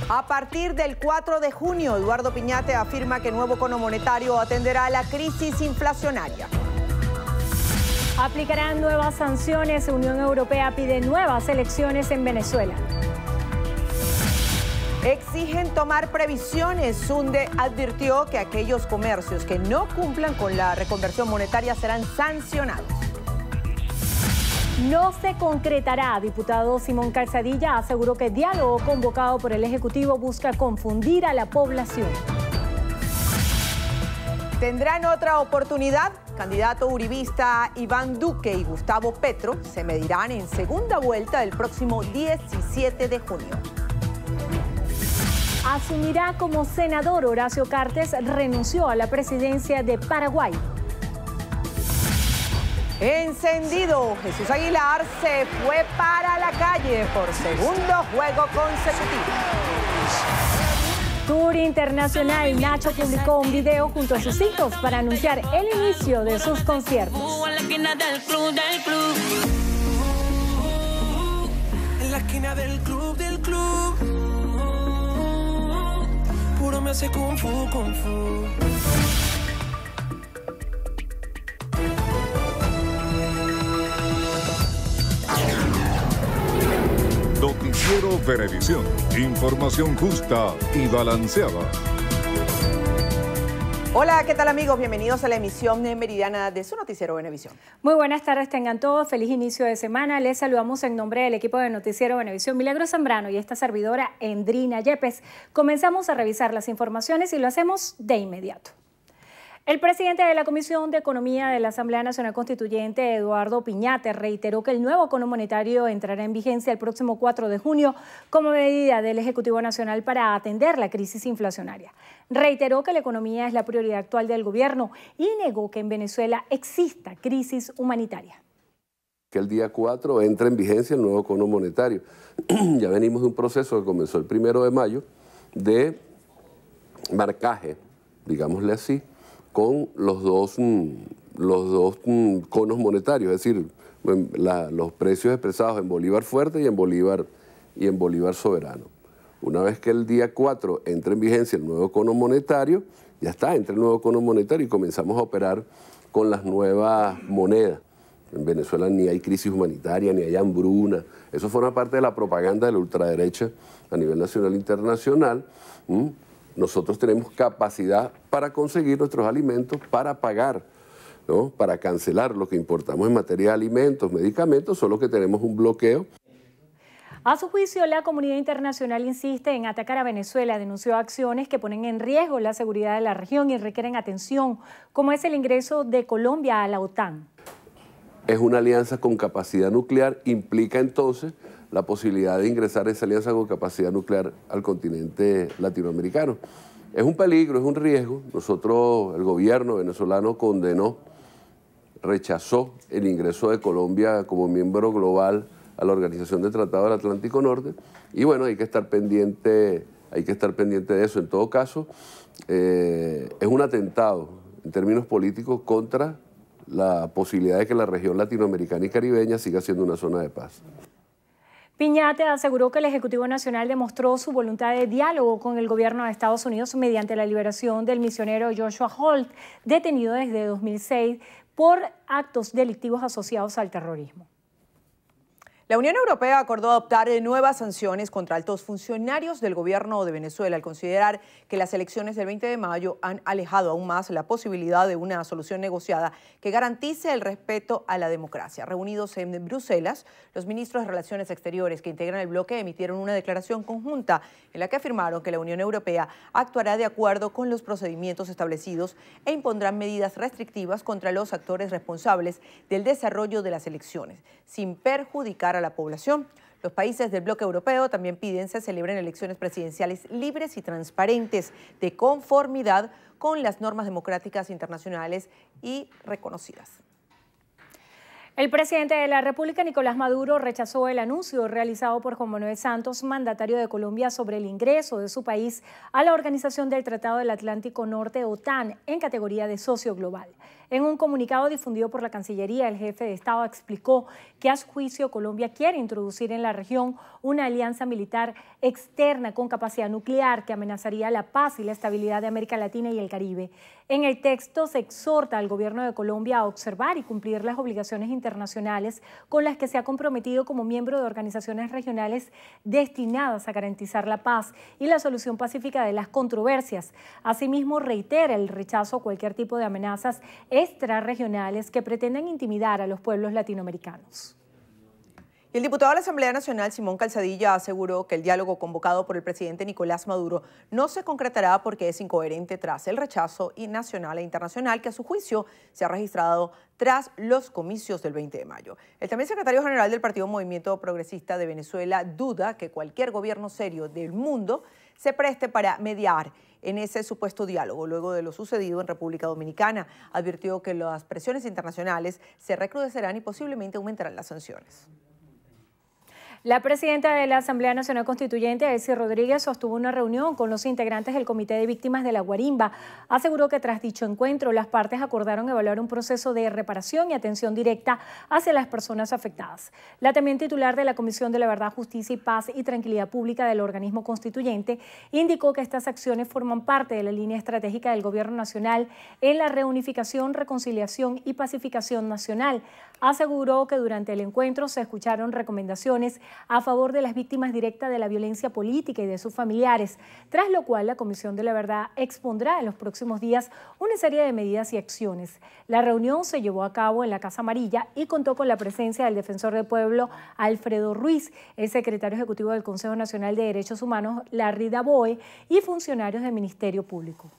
A partir del 4 de junio, Eduardo Piñate afirma que el nuevo Cono Monetario atenderá a la crisis inflacionaria. Aplicarán nuevas sanciones. Unión Europea pide nuevas elecciones en Venezuela. Exigen tomar previsiones. Sunde advirtió que aquellos comercios que no cumplan con la reconversión monetaria serán sancionados. No se concretará. Diputado Simón Calzadilla aseguró que el diálogo convocado por el Ejecutivo busca confundir a la población. ¿Tendrán otra oportunidad? Candidato uribista Iván Duque y Gustavo Petro se medirán en segunda vuelta el próximo 17 de junio. Asumirá como senador. Horacio Cartes renunció a la presidencia de Paraguay. Encendido, Jesús Aguilar se fue para la calle por segundo juego consecutivo. Tour internacional. Nacho publicó un video junto a sus hijos para anunciar el inicio de sus conciertos. En la esquina del club. Puro me hace kung fu. Noticiero Venevisión. Información justa y balanceada. Hola, ¿qué tal amigos? Bienvenidos a la emisión meridiana de su noticiero Venevisión. Muy buenas tardes, tengan todos. Feliz inicio de semana. Les saludamos en nombre del equipo de Noticiero Venevisión, Milagro Zambrano y esta servidora, Endrina Yepes. Comenzamos a revisar las informaciones y lo hacemos de inmediato. El presidente de la Comisión de Economía de la Asamblea Nacional Constituyente, Eduardo Piñate, reiteró que el nuevo Cono Monetario entrará en vigencia el próximo 4 de junio como medida del Ejecutivo Nacional para atender la crisis inflacionaria. Reiteró que la economía es la prioridad actual del gobierno y negó que en Venezuela exista crisis humanitaria. Que el día 4 entra en vigencia el nuevo Cono Monetario. Ya venimos de un proceso que comenzó el 1 de mayo de marcaje, digámosle así, con los dos conos monetarios, es decir, los precios expresados en bolívar fuerte y en bolívar soberano. Una vez que el día 4 entra en vigencia el nuevo cono monetario, ya está, entra el nuevo cono monetario y comenzamos a operar con las nuevas monedas. En Venezuela ni hay crisis humanitaria, ni hay hambruna. Eso forma parte de la propaganda de la ultraderecha a nivel nacional e internacional. Nosotros tenemos capacidad para conseguir nuestros alimentos, para pagar, ¿no? Para cancelar lo que importamos en materia de alimentos, medicamentos, solo que tenemos un bloqueo. A su juicio, la comunidad internacional insiste en atacar a Venezuela. Denunció acciones que ponen en riesgo la seguridad de la región y requieren atención, como es el ingreso de Colombia a la OTAN. Es una alianza con capacidad nuclear, implica entonces la posibilidad de ingresar a esa alianza con capacidad nuclear al continente latinoamericano. Es un peligro, es un riesgo. Nosotros, el gobierno venezolano condenó, rechazó el ingreso de Colombia como miembro global a la Organización del Tratado del Atlántico Norte y bueno, hay que estar pendiente de eso. En todo caso, es un atentado en términos políticos contra la posibilidad de que la región latinoamericana y caribeña siga siendo una zona de paz. Piñate aseguró que el Ejecutivo Nacional demostró su voluntad de diálogo con el gobierno de Estados Unidos mediante la liberación del misionero Joshua Holt, detenido desde 2006 por actos delictivos asociados al terrorismo. La Unión Europea acordó adoptar nuevas sanciones contra altos funcionarios del gobierno de Venezuela al considerar que las elecciones del 20 de mayo han alejado aún más la posibilidad de una solución negociada que garantice el respeto a la democracia. Reunidos en Bruselas, los ministros de Relaciones Exteriores que integran el bloque emitieron una declaración conjunta en la que afirmaron que la Unión Europea actuará de acuerdo con los procedimientos establecidos e impondrán medidas restrictivas contra los actores responsables del desarrollo de las elecciones, sin perjudicar a la población. Los países del bloque europeo también piden se celebren elecciones presidenciales libres y transparentes de conformidad con las normas democráticas internacionales y reconocidas. El presidente de la República, Nicolás Maduro, rechazó el anuncio realizado por Juan Manuel Santos, mandatario de Colombia, sobre el ingreso de su país a la Organización del Tratado del Atlántico Norte, OTAN, en categoría de socio global. En un comunicado difundido por la Cancillería, el jefe de Estado explicó que a su juicio Colombia quiere introducir en la región una alianza militar externa con capacidad nuclear que amenazaría la paz y la estabilidad de América Latina y el Caribe. En el texto se exhorta al gobierno de Colombia a observar y cumplir las obligaciones internacionales con las que se ha comprometido como miembro de organizaciones regionales destinadas a garantizar la paz y la solución pacífica de las controversias. Asimismo, reitera el rechazo a cualquier tipo de amenazas extrarregionales que pretenden intimidar a los pueblos latinoamericanos. El diputado de la Asamblea Nacional, Simón Calzadilla, aseguró que el diálogo convocado por el presidente Nicolás Maduro no se concretará porque es incoherente tras el rechazo nacional e internacional que a su juicio se ha registrado tras los comicios del 20 de mayo. El también secretario general del Partido Movimiento Progresista de Venezuela duda que cualquier gobierno serio del mundo se preste para mediar en ese supuesto diálogo luego de lo sucedido en República Dominicana. Advirtió que las presiones internacionales se recrudecerán y posiblemente aumentarán las sanciones. La presidenta de la Asamblea Nacional Constituyente, Elsie Rodríguez, sostuvo una reunión con los integrantes del Comité de Víctimas de la Guarimba. Aseguró que tras dicho encuentro, las partes acordaron evaluar un proceso de reparación y atención directa hacia las personas afectadas. La también titular de la Comisión de la Verdad, Justicia y Paz y Tranquilidad Pública del organismo constituyente indicó que estas acciones forman parte de la línea estratégica del Gobierno Nacional en la reunificación, reconciliación y pacificación nacional. Aseguró que durante el encuentro se escucharon recomendaciones a favor de las víctimas directas de la violencia política y de sus familiares, tras lo cual la Comisión de la Verdad expondrá en los próximos días una serie de medidas y acciones. La reunión se llevó a cabo en la Casa Amarilla y contó con la presencia del defensor del pueblo Alfredo Ruiz, el secretario ejecutivo del Consejo Nacional de Derechos Humanos Larry Daboe y funcionarios del Ministerio Público.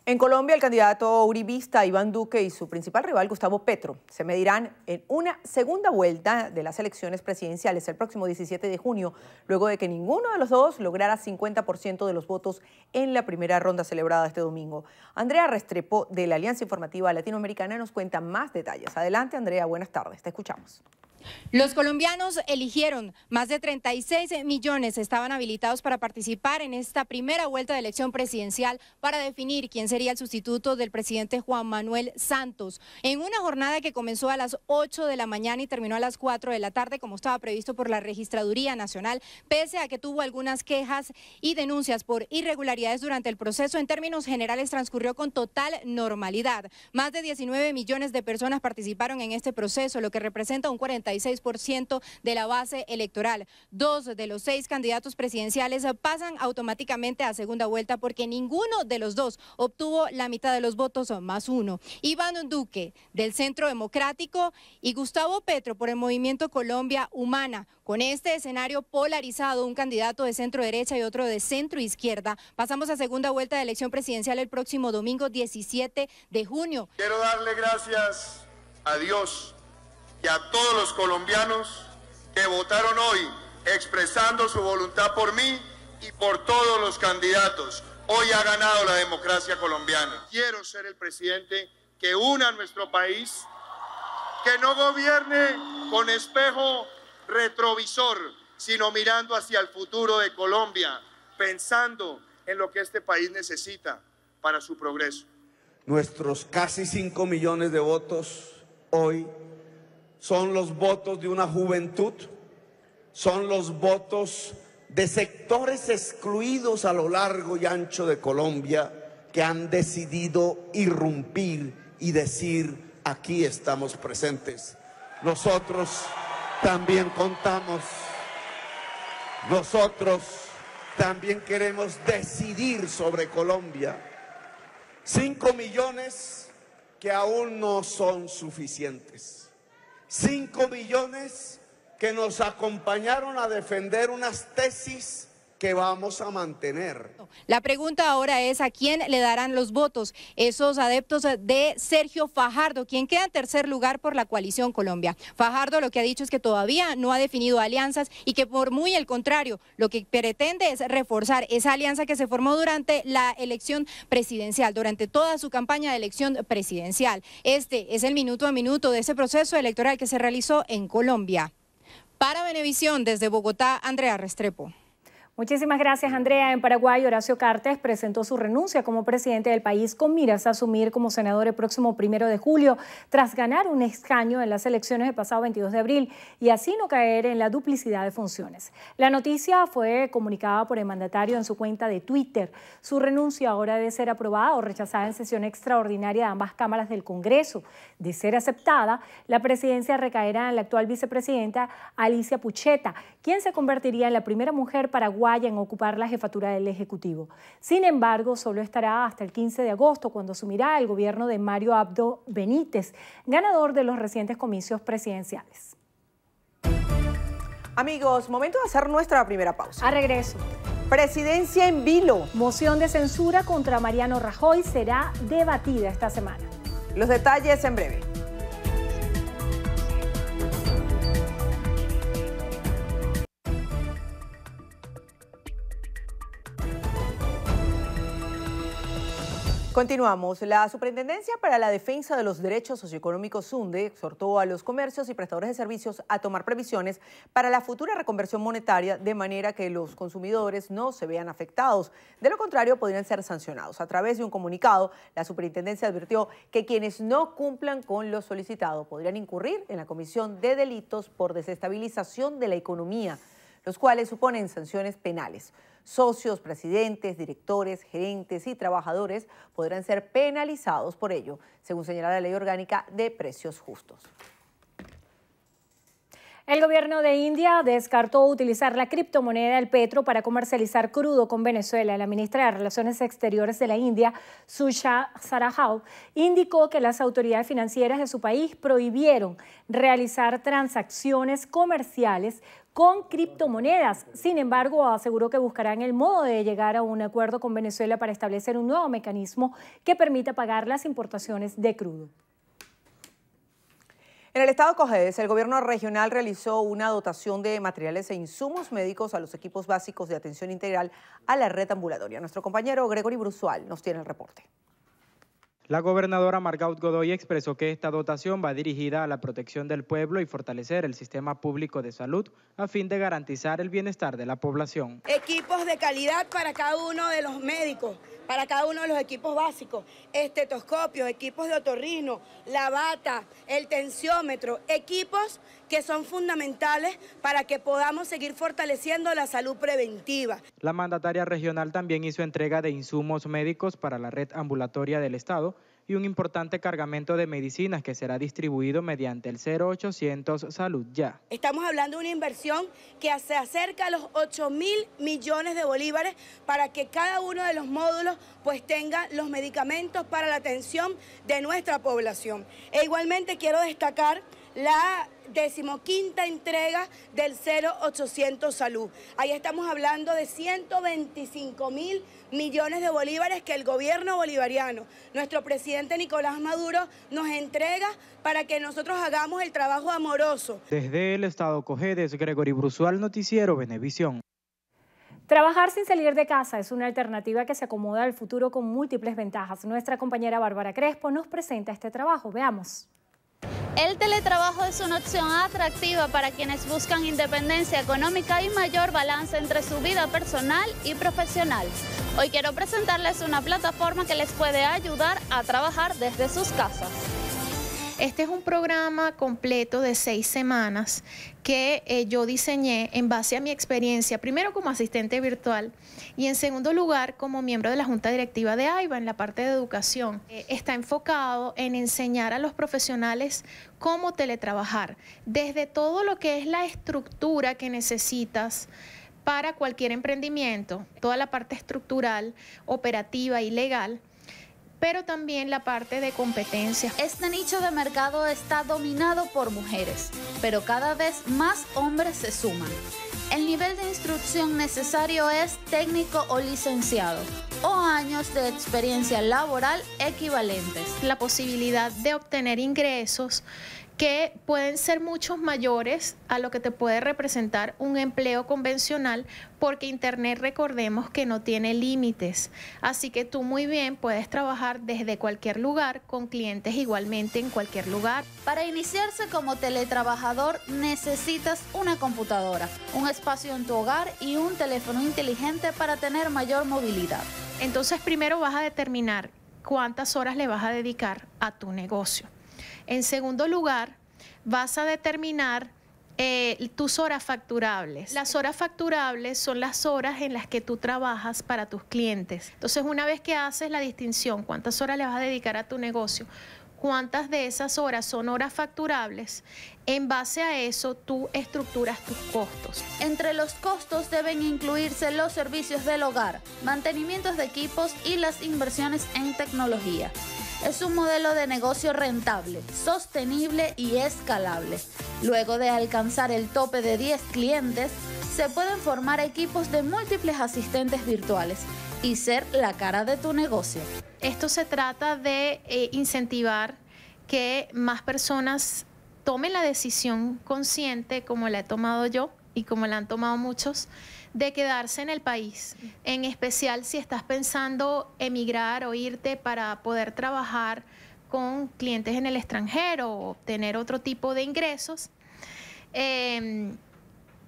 En Colombia, el candidato uribista Iván Duque y su principal rival Gustavo Petro se medirán en una segunda vuelta de las elecciones presidenciales el próximo 17 de junio, luego de que ninguno de los dos lograra 50% de los votos en la primera ronda celebrada este domingo. Andrea Restrepo, de la Alianza Informativa Latinoamericana, nos cuenta más detalles. Adelante, Andrea, buenas tardes, te escuchamos. Los colombianos eligieron, más de 36 millones estaban habilitados para participar en esta primera vuelta de elección presidencial para definir quién sería el sustituto del presidente Juan Manuel Santos. En una jornada que comenzó a las 8 de la mañana y terminó a las 4 de la tarde, como estaba previsto por la Registraduría Nacional, pese a que tuvo algunas quejas y denuncias por irregularidades durante el proceso, en términos generales transcurrió con total normalidad. Más de 19 millones de personas participaron en este proceso, lo que representa un 46% de la base electoral. 2 de los 6 candidatos presidenciales pasan automáticamente a segunda vuelta porque ninguno de los dos obtuvo la mitad de los votos más uno. Iván Duque, del Centro Democrático, y Gustavo Petro, por el Movimiento Colombia Humana. Con este escenario polarizado, un candidato de centro derecha y otro de centro izquierda, pasamos a segunda vuelta de elección presidencial el próximo domingo 17 de junio. Quiero darle gracias a Dios y a todos los colombianos que votaron hoy expresando su voluntad por mí y por todos los candidatos. Hoy ha ganado la democracia colombiana. Quiero ser el presidente que una a nuestro país, que no gobierne con espejo retrovisor, sino mirando hacia el futuro de Colombia, pensando en lo que este país necesita para su progreso. Nuestros casi 5 millones de votos hoy son los votos de una juventud, son los votos de sectores excluidos a lo largo y ancho de Colombia que han decidido irrumpir y decir: aquí estamos presentes. Nosotros también contamos, nosotros también queremos decidir sobre Colombia. 5 millones que aún no son suficientes. 5 millones que nos acompañaron a defender unas tesis que vamos a mantener. La pregunta ahora es a quién le darán los votos esos adeptos de Sergio Fajardo, quien queda en tercer lugar por la Coalición Colombia. Fajardo lo que ha dicho es que todavía no ha definido alianzas y que por muy el contrario, lo que pretende es reforzar esa alianza que se formó durante la elección presidencial, durante toda su campaña de elección presidencial. Este es el minuto a minuto de ese proceso electoral que se realizó en Colombia. Para Venevisión, desde Bogotá, Andrea Restrepo. Muchísimas gracias, Andrea. En Paraguay, Horacio Cartes presentó su renuncia como presidente del país con miras a asumir como senador el próximo 1 de julio, tras ganar un escaño en las elecciones del pasado 22 de abril y así no caer en la duplicidad de funciones. La noticia fue comunicada por el mandatario en su cuenta de Twitter. Su renuncia ahora debe ser aprobada o rechazada en sesión extraordinaria de ambas cámaras del Congreso. De ser aceptada, la presidencia recaerá en la actual vicepresidenta Alicia Pucheta, quien se convertiría en la primera mujer paraguaya en ocupar la jefatura del Ejecutivo. Sin embargo, solo estará hasta el 15 de agosto, cuando asumirá el gobierno de Mario Abdo Benítez, ganador de los recientes comicios presidenciales. Amigos, momento de hacer nuestra primera pausa. A regreso. Presidencia en vilo. Moción de censura contra Mariano Rajoy será debatida esta semana. Los detalles en breve. Continuamos. La Superintendencia para la Defensa de los Derechos Socioeconómicos, SUNDE, exhortó a los comercios y prestadores de servicios a tomar previsiones para la futura reconversión monetaria de manera que los consumidores no se vean afectados. De lo contrario, podrían ser sancionados. A través de un comunicado, la Superintendencia advirtió que quienes no cumplan con lo solicitado podrían incurrir en la comisión de delitos por desestabilización de la economía, los cuales suponen sanciones penales. Socios, presidentes, directores, gerentes y trabajadores podrán ser penalizados por ello, según señala la Ley Orgánica de Precios Justos. El gobierno de India descartó utilizar la criptomoneda del petro para comercializar crudo con Venezuela. La ministra de Relaciones Exteriores de la India, Sushma Sarajao, indicó que las autoridades financieras de su país prohibieron realizar transacciones comerciales con criptomonedas. Sin embargo, aseguró que buscarán el modo de llegar a un acuerdo con Venezuela para establecer un nuevo mecanismo que permita pagar las importaciones de crudo. En el estado Cojedes, el gobierno regional realizó una dotación de materiales e insumos médicos a los equipos básicos de atención integral a la red ambulatoria. Nuestro compañero Gregory Brusual nos tiene el reporte. La gobernadora Margaut Godoy expresó que esta dotación va dirigida a la protección del pueblo y fortalecer el sistema público de salud a fin de garantizar el bienestar de la población. Equipos de calidad para cada uno de los médicos, para cada uno de los equipos básicos, estetoscopios, equipos de otorrino, la bata, el tensiómetro, equipos que son fundamentales para que podamos seguir fortaleciendo la salud preventiva. La mandataria regional también hizo entrega de insumos médicos para la red ambulatoria del estado y un importante cargamento de medicinas que será distribuido mediante el 0800 Salud Ya. Estamos hablando de una inversión que se acerca a los 8.000 millones de bolívares para que cada uno de los módulos pues tenga los medicamentos para la atención de nuestra población. E igualmente quiero destacar la 15ª entrega del 0800 Salud. Ahí estamos hablando de 125.000 millones de bolívares que el gobierno bolivariano, nuestro presidente Nicolás Maduro, nos entrega para que nosotros hagamos el trabajo amoroso. Desde el estado Cojedes, Gregory Brusual, Noticiero Venevisión. Trabajar sin salir de casa es una alternativa que se acomoda al futuro con múltiples ventajas. Nuestra compañera Bárbara Crespo nos presenta este trabajo. Veamos. El teletrabajo es una opción atractiva para quienes buscan independencia económica y mayor balance entre su vida personal y profesional. Hoy quiero presentarles una plataforma que les puede ayudar a trabajar desde sus casas. Este es un programa completo de 6 semanas que yo diseñé en base a mi experiencia, primero como asistente virtual y en segundo lugar como miembro de la Junta Directiva de AIBA en la parte de educación. Está enfocado en enseñar a los profesionales cómo teletrabajar, desde todo lo que es la estructura que necesitas para cualquier emprendimiento, toda la parte estructural, operativa y legal, pero también la parte de competencias. Este nicho de mercado está dominado por mujeres, pero cada vez más hombres se suman. El nivel de instrucción necesario es técnico o licenciado o años de experiencia laboral equivalentes. La posibilidad de obtener ingresos que pueden ser muchos mayores a lo que te puede representar un empleo convencional, porque Internet, recordemos que no tiene límites, así que tú muy bien puedes trabajar desde cualquier lugar con clientes igualmente en cualquier lugar. Para iniciarse como teletrabajador necesitas una computadora, un espacio en tu hogar y un teléfono inteligente para tener mayor movilidad. Entonces primero vas a determinar cuántas horas le vas a dedicar a tu negocio. En segundo lugar, vas a determinar tus horas facturables. Las horas facturables son las horas en las que tú trabajas para tus clientes. Entonces, una vez que haces la distinción, cuántas horas le vas a dedicar a tu negocio, cuántas de esas horas son horas facturables, en base a eso tú estructuras tus costos. Entre los costos deben incluirse los servicios del hogar, mantenimientos de equipos y las inversiones en tecnología. Es un modelo de negocio rentable, sostenible y escalable. Luego de alcanzar el tope de 10 clientes, se pueden formar equipos de múltiples asistentes virtuales y ser la cara de tu negocio. Esto se trata de incentivar que más personas tomen la decisión consciente, como la he tomado yo y como la han tomado muchos, de quedarse en el país, en especial si estás pensando emigrar o irte para poder trabajar con clientes en el extranjero o obtener otro tipo de ingresos.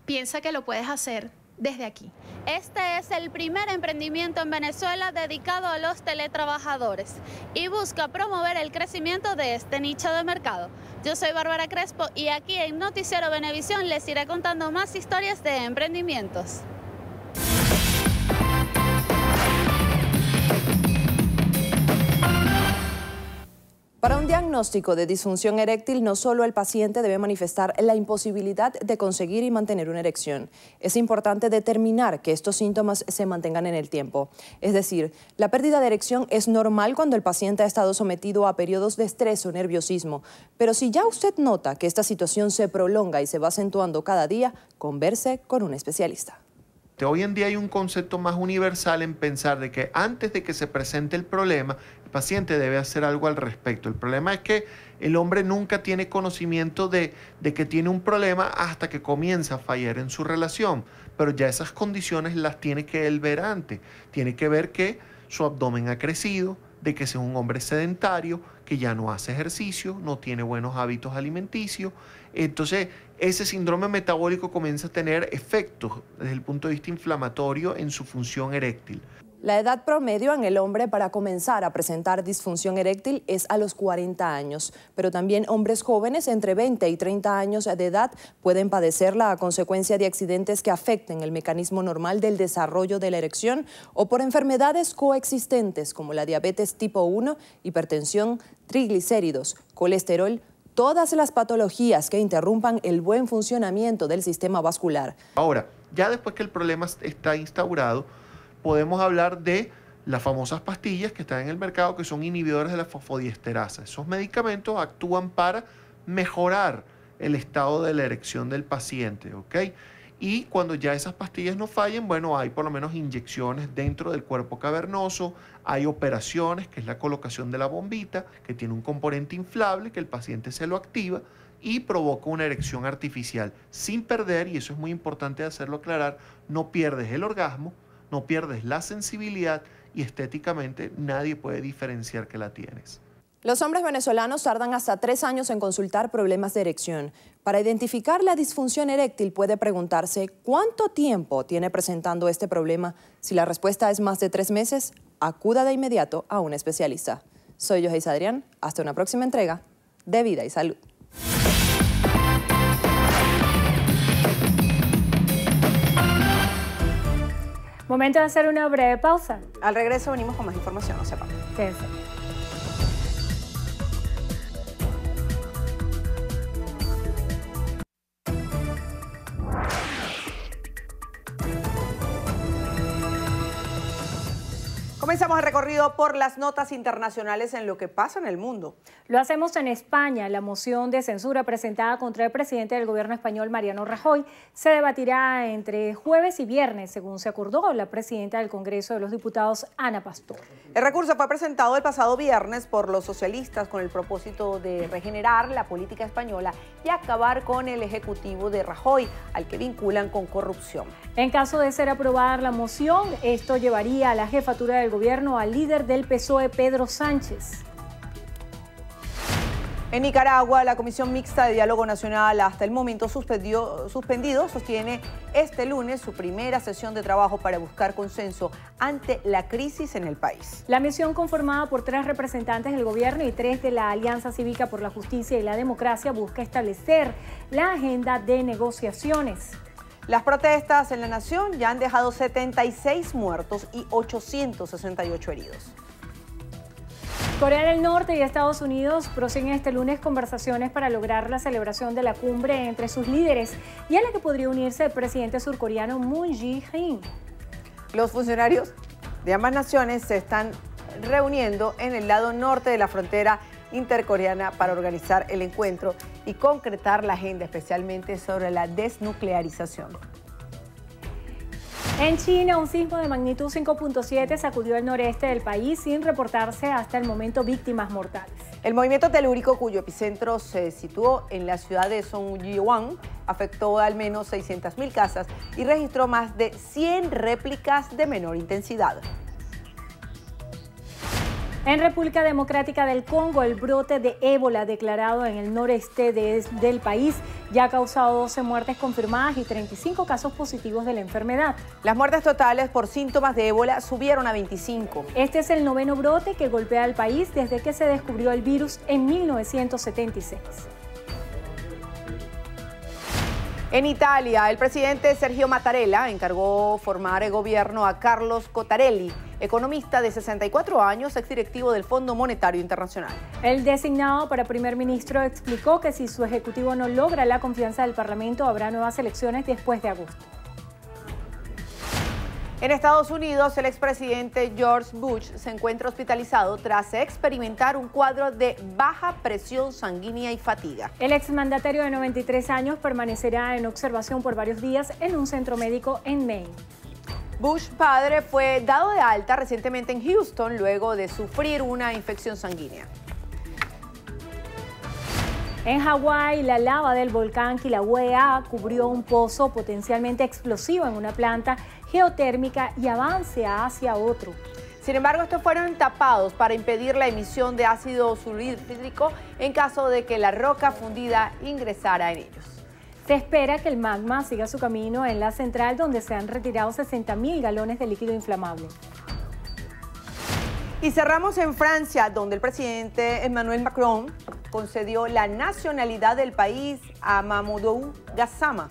Piensa que lo puedes hacer desde aquí. Este es el primer emprendimiento en Venezuela dedicado a los teletrabajadores y busca promover el crecimiento de este nicho de mercado. Yo soy Bárbara Crespo y aquí en Noticiero Venevisión les iré contando más historias de emprendimientos. Para un diagnóstico de disfunción eréctil, no solo el paciente debe manifestar la imposibilidad de conseguir y mantener una erección. Es importante determinar que estos síntomas se mantengan en el tiempo. Es decir, la pérdida de erección es normal cuando el paciente ha estado sometido a periodos de estrés o nerviosismo. Pero si ya usted nota que esta situación se prolonga y se va acentuando cada día, converse con un especialista. Hoy en día hay un concepto más universal en pensar de que antes de que se presente el problema, el paciente debe hacer algo al respecto. El problema es que el hombre nunca tiene conocimiento de que tiene un problema hasta que comienza a fallar en su relación. Pero ya esas condiciones las tiene que él ver antes. Tiene que ver que su abdomen ha crecido, de que es un hombre sedentario, que ya no hace ejercicio, no tiene buenos hábitos alimenticios. Entonces, ese síndrome metabólico comienza a tener efectos desde el punto de vista inflamatorio en su función eréctil. La edad promedio en el hombre para comenzar a presentar disfunción eréctil es a los 40 años, pero también hombres jóvenes entre 20 y 30 años de edad pueden padecerla a consecuencia de accidentes que afecten el mecanismo normal del desarrollo de la erección o por enfermedades coexistentes como la diabetes tipo 1, hipertensión, triglicéridos, colesterol, todas las patologías que interrumpan el buen funcionamiento del sistema vascular. Ahora, ya después que el problema está instaurado, podemos hablar de las famosas pastillas que están en el mercado que son inhibidores de la fosfodiesterasa. Esos medicamentos actúan para mejorar el estado de la erección del paciente, ¿ok? Y cuando ya esas pastillas no fallen, bueno, hay por lo menos inyecciones dentro del cuerpo cavernoso, hay operaciones, que es la colocación de la bombita, que tiene un componente inflable, que el paciente se lo activa y provoca una erección artificial, sin perder, y eso es muy importante hacerlo aclarar, no pierdes el orgasmo, no pierdes la sensibilidad y estéticamente nadie puede diferenciar que la tienes. Los hombres venezolanos tardan hasta 3 años en consultar problemas de erección. Para identificar la disfunción eréctil puede preguntarse ¿cuánto tiempo tiene presentando este problema? Si la respuesta es más de 3 meses, acuda de inmediato a un especialista. Soy Joyce Adrián, hasta una próxima entrega de Vida y Salud. Momento de hacer una breve pausa. Al regreso venimos con más información, no sepan. Quédense. Comenzamos el recorrido por las notas internacionales en lo que pasa en el mundo. Lo hacemos en España. La moción de censura presentada contra el presidente del gobierno español, Mariano Rajoy, se debatirá entre jueves y viernes, según se acordó la presidenta del Congreso de los Diputados, Ana Pastor. El recurso fue presentado el pasado viernes por los socialistas con el propósito de regenerar la política española y acabar con el ejecutivo de Rajoy, al que vinculan con corrupción. En caso de ser aprobada la moción, esto llevaría a la jefatura del gobierno al líder del PSOE, Pedro Sánchez. En Nicaragua, la Comisión Mixta de Diálogo Nacional, hasta el momento suspendido, sostiene este lunes su primera sesión de trabajo para buscar consenso ante la crisis en el país. La misión, conformada por 3 representantes del gobierno y 3 de la Alianza Cívica por la Justicia y la Democracia, busca establecer la agenda de negociaciones. Las protestas en la nación ya han dejado 76 muertos y 868 heridos. Corea del Norte y Estados Unidos prosiguen este lunes conversaciones para lograr la celebración de la cumbre entre sus líderes y a la que podría unirse el presidente surcoreano Moon Jae-in. Los funcionarios de ambas naciones se están reuniendo en el lado norte de la frontera intercoreana para organizar el encuentro y concretar la agenda, especialmente sobre la desnuclearización. En China, un sismo de magnitud 5.7 sacudió el noreste del país sin reportarse hasta el momento víctimas mortales. El movimiento telúrico, cuyo epicentro se situó en la ciudad de Songyuan, afectó al menos 600.000 casas y registró más de 100 réplicas de menor intensidad. En República Democrática del Congo, el brote de ébola declarado en el noreste del país ya ha causado 12 muertes confirmadas y 35 casos positivos de la enfermedad. Las muertes totales por síntomas de ébola subieron a 25. Este es el 9º brote que golpea al país desde que se descubrió el virus en 1976. En Italia, el presidente Sergio Mattarella encargó formar el gobierno a Carlos Cottarelli, economista de 64 años, exdirectivo del Fondo Monetario Internacional. El designado para primer ministro explicó que si su ejecutivo no logra la confianza del Parlamento, habrá nuevas elecciones después de agosto. En Estados Unidos, el expresidente George Bush se encuentra hospitalizado tras experimentar un cuadro de baja presión sanguínea y fatiga. El exmandatario de 93 años permanecerá en observación por varios días en un centro médico en Maine. Bush padre fue dado de alta recientemente en Houston luego de sufrir una infección sanguínea. En Hawái, la lava del volcán Kilauea cubrió un pozo potencialmente explosivo en una planta geotérmica y avanza hacia otro. Sin embargo, estos fueron tapados para impedir la emisión de ácido sulfúrico en caso de que la roca fundida ingresara en ellos. Se espera que el magma siga su camino en la central, donde se han retirado 60.000 galones de líquido inflamable. Y cerramos en Francia, donde el presidente Emmanuel Macron concedió la nacionalidad del país a Mamadou Gassama,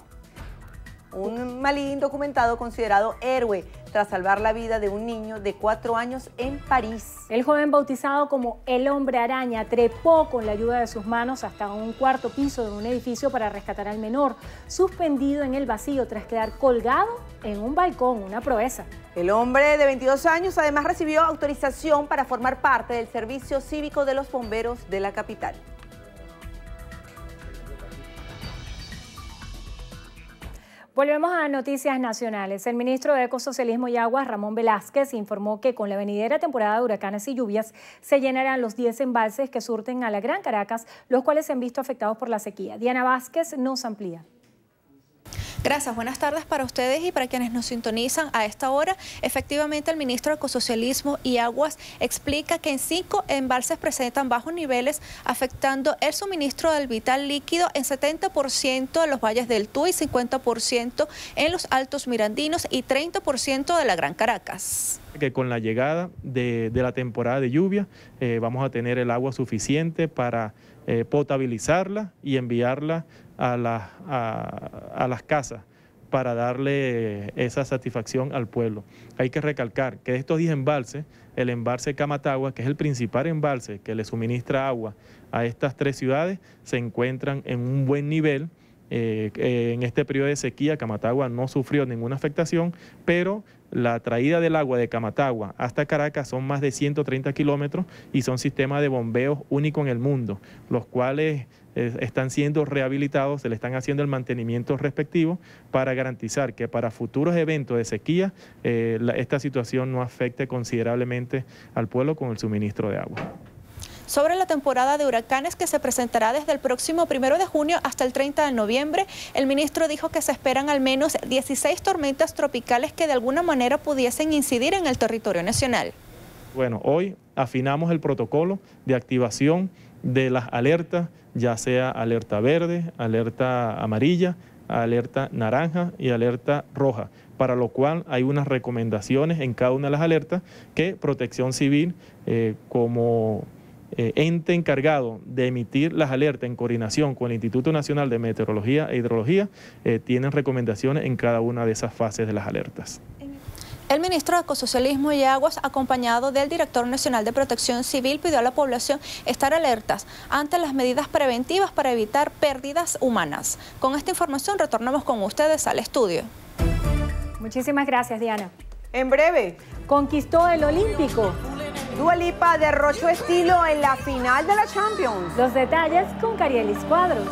un malí indocumentado considerado héroe tras salvar la vida de un niño de 4 años en París. El joven, bautizado como el Hombre Araña, trepó con la ayuda de sus manos hasta un 4º piso de un edificio para rescatar al menor, suspendido en el vacío tras quedar colgado en un balcón, una proeza. El hombre de 22 años además recibió autorización para formar parte del servicio cívico de los bomberos de la capital. Volvemos a noticias nacionales. El ministro de Ecosocialismo y Aguas, Ramón Velázquez, informó que con la venidera temporada de huracanes y lluvias se llenarán los 10 embalses que surten a la Gran Caracas, los cuales se han visto afectados por la sequía. Diana Vázquez nos amplía. Gracias, buenas tardes para ustedes y para quienes nos sintonizan a esta hora. Efectivamente, el ministro de Ecosocialismo y Aguas explica que en 5 embalses presentan bajos niveles, afectando el suministro del vital líquido en 70% de los valles del Tuy, 50% en los Altos Mirandinos y 30% de la Gran Caracas. Que con la llegada de la temporada de lluvia vamos a tener el agua suficiente para potabilizarla y enviarla a las casas para darle esa satisfacción al pueblo. Hay que recalcar que de estos 10 embalses, el embalse Camatagua, que es el principal embalse que le suministra agua a estas 3 ciudades, se encuentran en un buen nivel En este periodo de sequía, Camatagua no sufrió ninguna afectación, pero la traída del agua de Camatagua hasta Caracas son más de 130 kilómetros y son sistemas de bombeo únicos en el mundo, los cuales están siendo rehabilitados, se le están haciendo el mantenimiento respectivo para garantizar que para futuros eventos de sequía esta situación no afecte considerablemente al pueblo con el suministro de agua. Sobre la temporada de huracanes que se presentará desde el próximo 1 de junio hasta el 30 de noviembre, el ministro dijo que se esperan al menos 16 tormentas tropicales que de alguna manera pudiesen incidir en el territorio nacional. Bueno, hoy afinamos el protocolo de activación de las alertas, ya sea alerta verde, alerta amarilla, alerta naranja y alerta roja, para lo cual hay unas recomendaciones en cada una de las alertas que Protección Civil como ente encargado de emitir las alertas en coordinación con el Instituto Nacional de Meteorología e Hidrología, tienen recomendaciones en cada una de esas fases de las alertas. El ministro de Ecosocialismo y Aguas, acompañado del director nacional de Protección Civil, pidió a la población estar alertas ante las medidas preventivas para evitar pérdidas humanas. Con esta información retornamos con ustedes al estudio. Muchísimas gracias, Diana. En breve, conquistó el Olímpico. Dua Lipa derrochó estilo en la final de la Champions. Los detalles con Carielis Cuadros.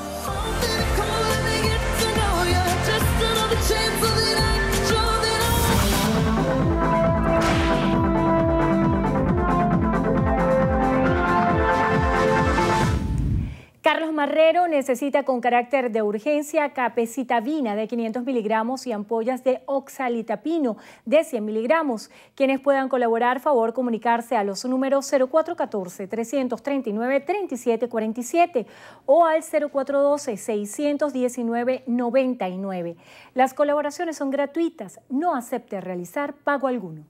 Carlos Marrero necesita con carácter de urgencia capecitabina de 500 miligramos y ampollas de oxalitapino de 100 miligramos. Quienes puedan colaborar, favor comunicarse a los números 0414-339-3747 o al 0412-619-99. Las colaboraciones son gratuitas, no acepte realizar pago alguno.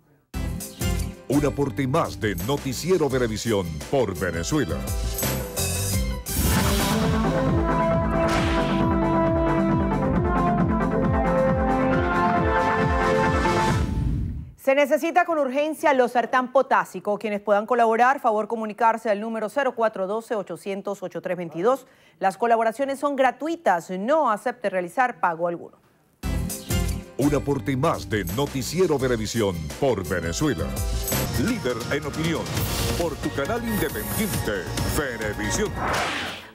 Un aporte más de Noticiero Venevisión por Venezuela. Se necesita con urgencia losartán potásico. Quienes puedan colaborar, favor comunicarse al número 0412-800-8322. Las colaboraciones son gratuitas, no acepte realizar pago alguno. Un aporte más de Noticiero Venevisión por Venezuela. Líder en opinión, por tu canal independiente, Venevisión.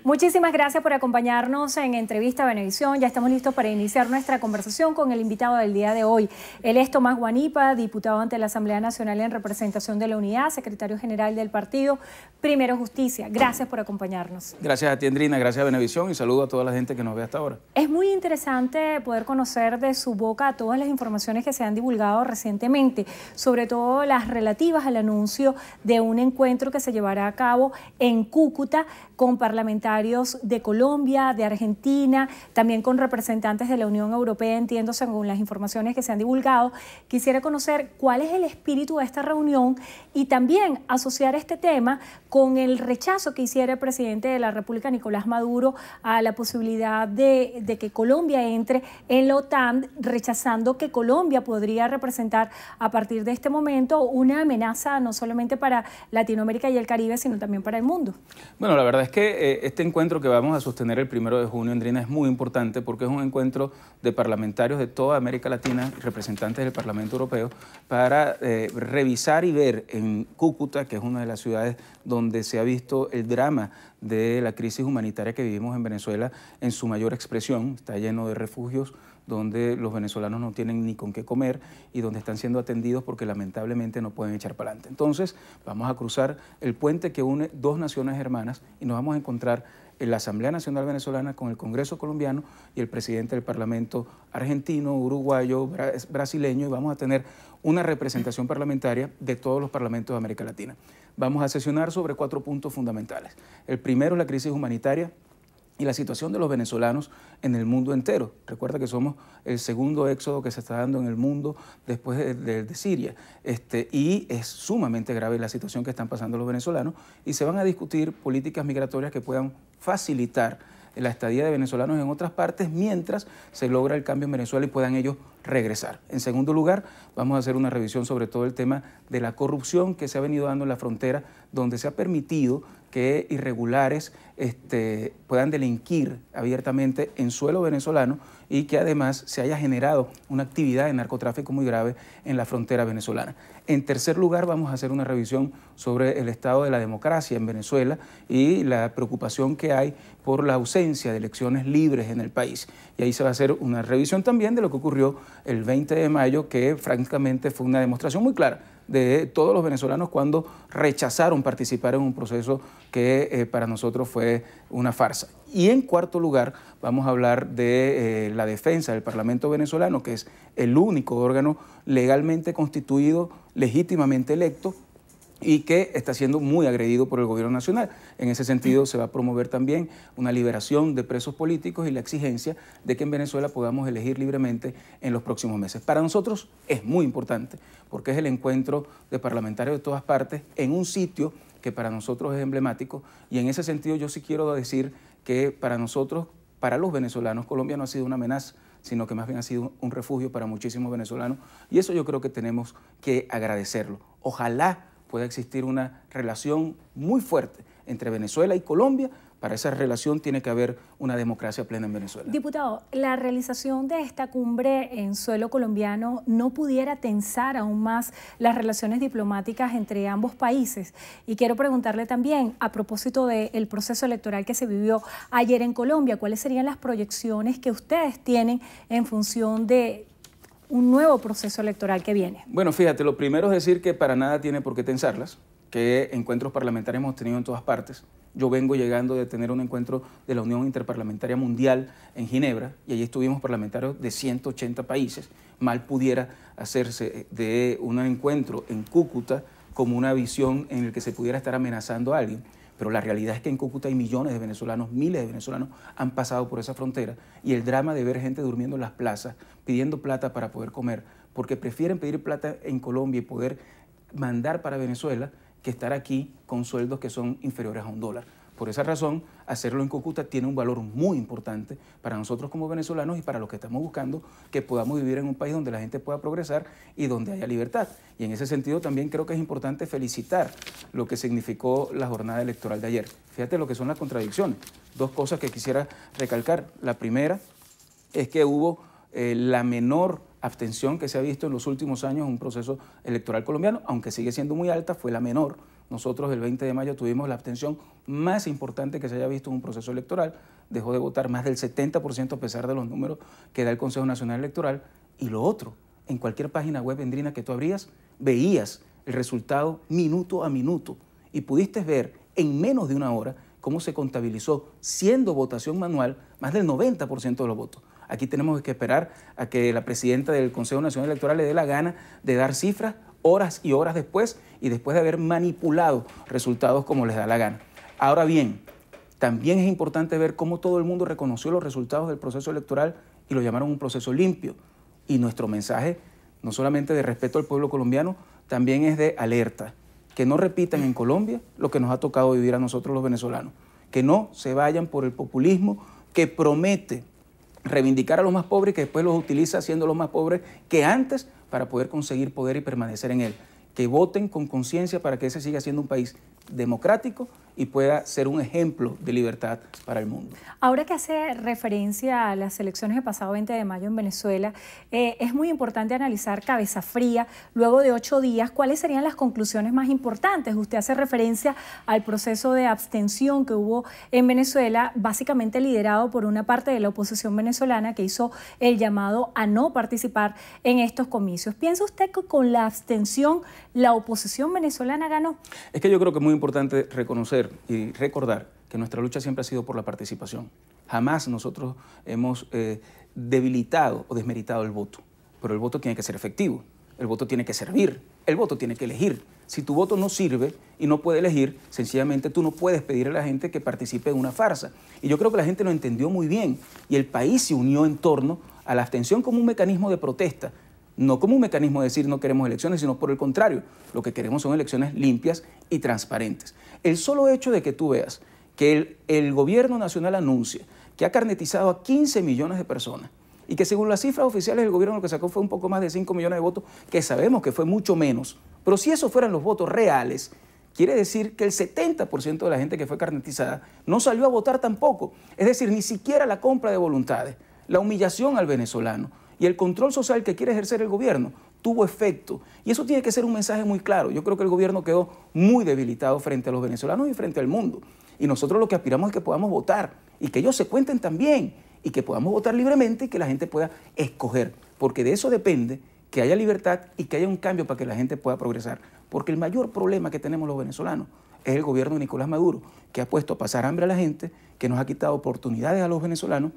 Muchísimas gracias por acompañarnos en Entrevista Venevisión. Ya estamos listos para iniciar nuestra conversación con el invitado del día de hoy. Él es Tomás Guanipa, diputado ante la Asamblea Nacional en representación de la Unidad, secretario general del partido Primero Justicia. Gracias por acompañarnos. Gracias a ti, Andrina, gracias a Venevisión y saludo a toda la gente que nos ve hasta ahora. Es muy interesante poder conocer de su boca todas las informaciones que se han divulgado recientemente, sobre todo las relativas al anuncio de un encuentro que se llevará a cabo en Cúcuta con parlamentarios de Colombia, de Argentina, también con representantes de la Unión Europea, entiendo, según las informaciones que se han divulgado. Quisiera conocer cuál es el espíritu de esta reunión y también asociar este tema con el rechazo que hiciera el presidente de la República, Nicolás Maduro, a la posibilidad de que Colombia entre en la OTAN, rechazando que Colombia podría representar a partir de este momento una amenaza no solamente para Latinoamérica y el Caribe, sino también para el mundo. Bueno, la verdad es que este encuentro que vamos a sostener el 1 de junio, Andrina, es muy importante porque es un encuentro de parlamentarios de toda América Latina, representantes del Parlamento Europeo, para revisar y ver en Cúcuta, que es una de las ciudades donde se ha visto el drama de la crisis humanitaria que vivimos en Venezuela en su mayor expresión. Está lleno de refugios donde los venezolanos no tienen ni con qué comer y donde están siendo atendidos porque lamentablemente no pueden echar para adelante. Entonces vamos a cruzar el puente que une dos naciones hermanas y nos vamos a encontrar en la Asamblea Nacional Venezolana con el Congreso colombiano y el presidente del Parlamento argentino, uruguayo, brasileño, y vamos a tener una representación parlamentaria de todos los parlamentos de América Latina. Vamos a sesionar sobre 4 puntos fundamentales. El primero es la crisis humanitaria y la situación de los venezolanos en el mundo entero. Recuerda que somos el segundo éxodo que se está dando en el mundo después de Siria. Y es sumamente grave la situación que están pasando los venezolanos y se van a discutir políticas migratorias que puedan facilitar la estadía de venezolanos en otras partes mientras se logra el cambio en Venezuela y puedan ellos regresar. En segundo lugar, vamos a hacer una revisión sobre todo el tema de la corrupción que se ha venido dando en la frontera, donde se ha permitido que irregulares puedan delinquir abiertamente en suelo venezolano y que además se haya generado una actividad de narcotráfico muy grave en la frontera venezolana. En tercer lugar, vamos a hacer una revisión sobre el estado de la democracia en Venezuela y la preocupación que hay por la ausencia de elecciones libres en el país. Y ahí se va a hacer una revisión también de lo que ocurrió el 20 de mayo, que francamente fue una demostración muy clara de todos los venezolanos cuando rechazaron participar en un proceso que para nosotros fue una farsa. Y en cuarto lugar, vamos a hablar de la defensa del Parlamento venezolano, que es el único órgano legalmente constituido, legítimamente electo, y que está siendo muy agredido por el gobierno nacional. En ese sentido, se va a promover también una liberación de presos políticos y la exigencia de que en Venezuela podamos elegir libremente en los próximos meses. Para nosotros es muy importante, porque es el encuentro de parlamentarios de todas partes en un sitio que para nosotros es emblemático, y en ese sentido yo sí quiero decir que para nosotros, para los venezolanos, Colombia no ha sido una amenaza, sino que más bien ha sido un refugio para muchísimos venezolanos, y eso yo creo que tenemos que agradecerlo. Ojalá pueda existir una relación muy fuerte entre Venezuela y Colombia. Para esa relación tiene que haber una democracia plena en Venezuela. Diputado, la realización de esta cumbre en suelo colombiano no pudiera tensar aún más las relaciones diplomáticas entre ambos países. Y quiero preguntarle también, a propósito del proceso electoral que se vivió ayer en Colombia, ¿cuáles serían las proyecciones que ustedes tienen en función de un nuevo proceso electoral que viene? Bueno, fíjate, lo primero es decir que para nada tiene por qué tensarlas, que encuentros parlamentarios hemos tenido en todas partes. Yo vengo llegando de tener un encuentro de la Unión Interparlamentaria Mundial en Ginebra, y allí estuvimos parlamentarios de 180 países. Mal pudiera hacerse de un encuentro en Cúcuta como una visión en la que se pudiera estar amenazando a alguien. Pero la realidad es que en Cúcuta hay millones de venezolanos, miles de venezolanos han pasado por esa frontera, y el drama de ver gente durmiendo en las plazas, pidiendo plata para poder comer, porque prefieren pedir plata en Colombia y poder mandar para Venezuela que estar aquí con sueldos que son inferiores a $1. Por esa razón, hacerlo en Cúcuta tiene un valor muy importante para nosotros como venezolanos y para los que estamos buscando que podamos vivir en un país donde la gente pueda progresar y donde haya libertad. Y en ese sentido también creo que es importante felicitar lo que significó la jornada electoral de ayer. Fíjate lo que son las contradicciones. Dos cosas que quisiera recalcar. La primera es que hubo la menor abstención que se ha visto en los últimos años en un proceso electoral colombiano, aunque sigue siendo muy alta, fue la menor. Nosotros el 20 de mayo tuvimos la abstención más importante que se haya visto en un proceso electoral. Dejó de votar más del 70% a pesar de los números que da el Consejo Nacional Electoral. Y lo otro, en cualquier página web, Endrina, que tú abrías, veías el resultado minuto a minuto y pudiste ver en menos de una hora cómo se contabilizó, siendo votación manual, más del 90% de los votos. Aquí tenemos que esperar a que la presidenta del Consejo Nacional Electoral le dé la gana de dar cifras horas y horas después, y después de haber manipulado resultados como les da la gana. Ahora bien, también es importante ver cómo todo el mundo reconoció los resultados del proceso electoral y lo llamaron un proceso limpio. Y nuestro mensaje, no solamente de respeto al pueblo colombiano, también es de alerta. Que no repitan en Colombia lo que nos ha tocado vivir a nosotros los venezolanos. Que no se vayan por el populismo que promete reivindicar a los más pobres y que después los utiliza siendo los más pobres que antes para poder conseguir poder y permanecer en él. Que voten con conciencia para que ese siga siendo un país democrático y pueda ser un ejemplo de libertad para el mundo. Ahora que hace referencia a las elecciones del pasado 20 de mayo en Venezuela, es muy importante analizar cabeza fría, luego de 8 días, cuáles serían las conclusiones más importantes. Usted hace referencia al proceso de abstención que hubo en Venezuela, básicamente liderado por una parte de la oposición venezolana que hizo el llamado a no participar en estos comicios. ¿Piensa usted que con la abstención la oposición venezolana ganó? Es que yo creo que es muy importante reconocer y recordar que nuestra lucha siempre ha sido por la participación. Jamás nosotros hemos debilitado o desmeritado el voto, pero el voto tiene que ser efectivo, el voto tiene que servir, el voto tiene que elegir. Si tu voto no sirve y no puede elegir, sencillamente tú no puedes pedir a la gente que participe en una farsa. Y yo creo que la gente lo entendió muy bien y el país se unió en torno a la abstención como un mecanismo de protesta. No como un mecanismo de decir no queremos elecciones, sino por el contrario, lo que queremos son elecciones limpias y transparentes. El solo hecho de que tú veas que el gobierno nacional anuncia que ha carnetizado a 15 millones de personas y que según las cifras oficiales el gobierno lo que sacó fue un poco más de 5 millones de votos, que sabemos que fue mucho menos, pero si esos fueran los votos reales, quiere decir que el 70% de la gente que fue carnetizada no salió a votar tampoco. Es decir, ni siquiera la compra de voluntades, la humillación al venezolano y el control social que quiere ejercer el gobierno tuvo efecto. Y eso tiene que ser un mensaje muy claro. Yo creo que el gobierno quedó muy debilitado frente a los venezolanos y frente al mundo. Y nosotros lo que aspiramos es que podamos votar y que ellos se cuenten también y que podamos votar libremente y que la gente pueda escoger. Porque de eso depende que haya libertad y que haya un cambio para que la gente pueda progresar. Porque el mayor problema que tenemos los venezolanos es el gobierno de Nicolás Maduro, que ha puesto a pasar hambre a la gente, que nos ha quitado oportunidades a los venezolanos